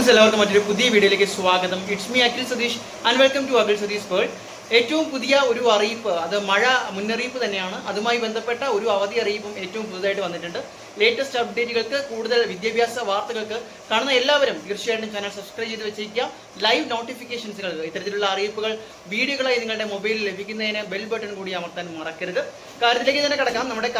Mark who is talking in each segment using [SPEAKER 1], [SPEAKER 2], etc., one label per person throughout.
[SPEAKER 1] Friends, എല്ലാവർക്കും മറ്റൊരു പുതിയ വീഡിയോയിലേക്ക് സ്വാഗതം. It's me Akhil Satheesh and welcome to Akhil Satheesh world. ഏറ്റവും പുതിയ ഒരു അറിയിപ്പ്, അത് മഴ മുന്നറിയിപ്പ് തന്നെയാണ്. അതുമായി ബന്ധപ്പെട്ട ഒരു അവധി അറിയിപ്പും ഏറ്റവും പുതുതായിട്ട് വന്നിട്ടുണ്ട്. ലേറ്റസ്റ്റ് അപ്ഡേറ്റുകൾക്ക്, കൂടുതൽ വിദ്യാഭ്യാസ വാർത്തകൾക്ക് കാണുന്ന എല്ലാവരും തീർച്ചയായിട്ടും ചാനൽ സബ്സ്ക്രൈബ് ചെയ്ത് വെച്ചിരിക്കുക. ലൈവ് നോട്ടിഫിക്കേഷൻസുകൾ, ഇത്തരത്തിലുള്ള അറിയിപ്പുകൾ വീഡിയോകളായി നിങ്ങളുടെ മൊബൈലിൽ ലഭിക്കുന്നതിന് ബെൽ ബട്ടൺ കൂടി അമർത്താൻ മറക്കരുത്. കാര്യത്തിലേക്ക് തന്നെ കടക്കാം. നമ്മുടെ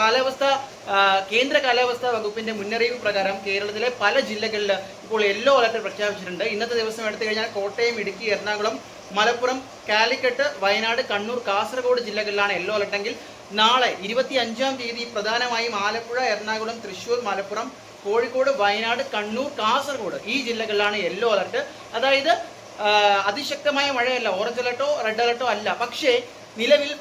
[SPEAKER 1] കേന്ദ്ര കാലാവസ്ഥാ വകുപ്പിന്റെ മുന്നറിയിപ്പ് പ്രകാരം കേരളത്തിലെ പല ജില്ലകളിൽ ഇപ്പോൾ യെല്ലോ അലർട്ട് പ്രഖ്യാപിച്ചിട്ടുണ്ട്. ഇന്നത്തെ ദിവസം എടുത്തു കഴിഞ്ഞാൽ കോട്ടയം, ഇടുക്കി, എറണാകുളം, മലപ്പുറം, കാലിക്കറ്റ്, വയനാട്, കണ്ണൂർ, കാസർഗോഡ് ജില്ലകളിലാണ് യെല്ലോ അലർട്ടെങ്കിൽ നാളെ 25-ാം തീയതി പ്രധാനമായും ആലപ്പുഴ, എറണാകുളം, തൃശ്ശൂർ, മലപ്പുറം, കോഴിക്കോട്, വയനാട്, കണ്ണൂർ, കാസർഗോഡ് ഈ ജില്ലകളിലാണ് യെല്ലോ അലർട്ട്. അതായത് അതിശക്തമായ മഴയല്ല, ഓറഞ്ച് അലർട്ടോ റെഡ് അലർട്ടോ അല്ല. പക്ഷേ നിലവിൽ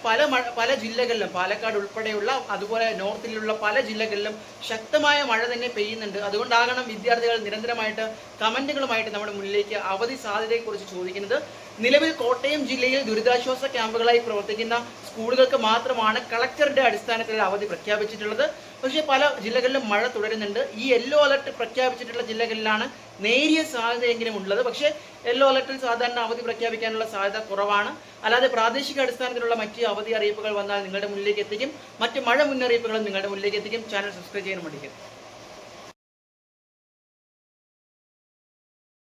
[SPEAKER 1] പല ജില്ലകളിലും, പാലക്കാട് ഉൾപ്പെടെയുള്ള, അതുപോലെ നോർത്തിലുള്ള പല ജില്ലകളിലും ശക്തമായ മഴ തന്നെ പെയ്യുന്നുണ്ട്. അതുകൊണ്ടാകണം വിദ്യാർത്ഥികൾ നിരന്തരമായിട്ട് കമന്റുകളുമായിട്ട് നമ്മുടെ മുന്നിലേക്ക് അവധി സാധ്യതയെക്കുറിച്ച് ചോദിക്കുന്നത്. നിലവിൽ കോട്ടയം ജില്ലയിൽ ദുരിതാശ്വാസ ക്യാമ്പുകളായി പ്രവർത്തിക്കുന്ന സ്കൂളുകൾക്ക് മാത്രമാണ് കളക്ടറുടെ അടിസ്ഥാനത്തിൽ അവധി പ്രഖ്യാപിച്ചിട്ടുള്ളത്. പക്ഷേ പല ജില്ലകളിലും മഴ തുടരുന്നുണ്ട്. ഈ യെല്ലോ അലർട്ട് പ്രഖ്യാപിച്ചിട്ടുള്ള ജില്ലകളിലാണ് നേരിയ സാധ്യതയെങ്കിലും ഉള്ളത്. പക്ഷേ യെല്ലോ അലർട്ടിൽ സാധാരണ അവധി പ്രഖ്യാപിക്കാനുള്ള സാധ്യത കുറവാണ്. അല്ലാതെ പ്രാദേശിക അടിസ്ഥാനത്തിലുള്ള മറ്റ് അവധി അറിയിപ്പുകൾ വന്നാൽ നിങ്ങളുടെ മുന്നിലേക്ക് എത്തിക്കും. മറ്റ് മഴ മുന്നറിയിപ്പുകളും നിങ്ങളുടെ മുന്നിലേക്ക് എത്തിക്കും. ചാനൽ സബ്സ്ക്രൈബ് ചെയ്യാൻ മടിക്കും.